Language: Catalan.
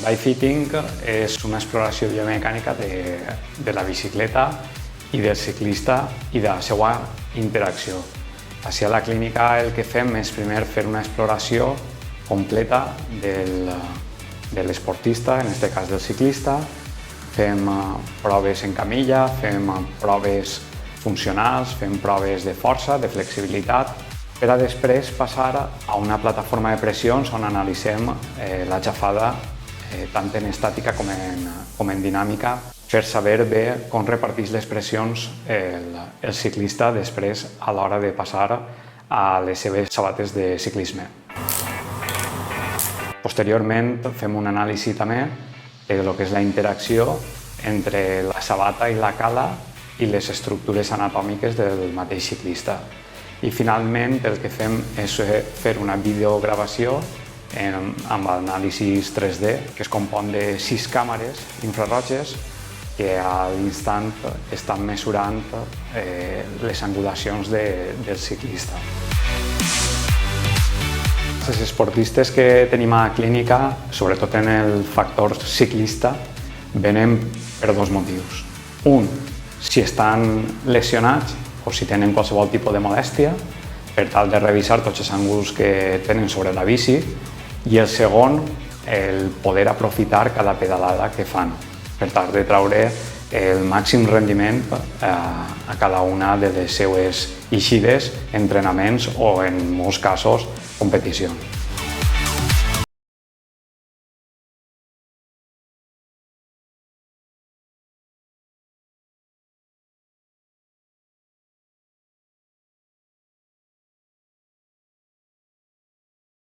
Bikefitting és una exploració biomecànica de la bicicleta i del ciclista i de la seva interacció. Així a la clínica el que fem és primer fer una exploració completa de l'esportista, en aquest cas del ciclista. Fem proves en camilla, fem proves funcionals, fem proves de força, de flexibilitat, per a després passar a una plataforma de pressions on analitzem la xafada tant en estàtica com en dinàmica per saber bé com reparteix les pressions el ciclista després a l'hora de passar a les seves sabates de ciclisme. Posteriorment fem un anàlisi també de lo que és la interacció entre la sabata i la cala i les estructures anatòmiques del mateix ciclista. I finalment el que fem és fer una videogravació amb anàlisi 3D que es compon de 6 càmeres infraroges que a l'instant estan mesurant les angulacions del ciclista. Els esportistes que tenim a la clínica, sobretot en el factor ciclista, venen per dos motius. Un, si estan lesionats o si tenen qualsevol tipus de molèstia, per tal de revisar tots els ánguls que tenen sobre la bici, i el segon, el poder aprofitar cada pedalada que fan, per tal de treure el màxim rendiment a cada una de les seues eixides, entrenaments o, en molts casos, competicions.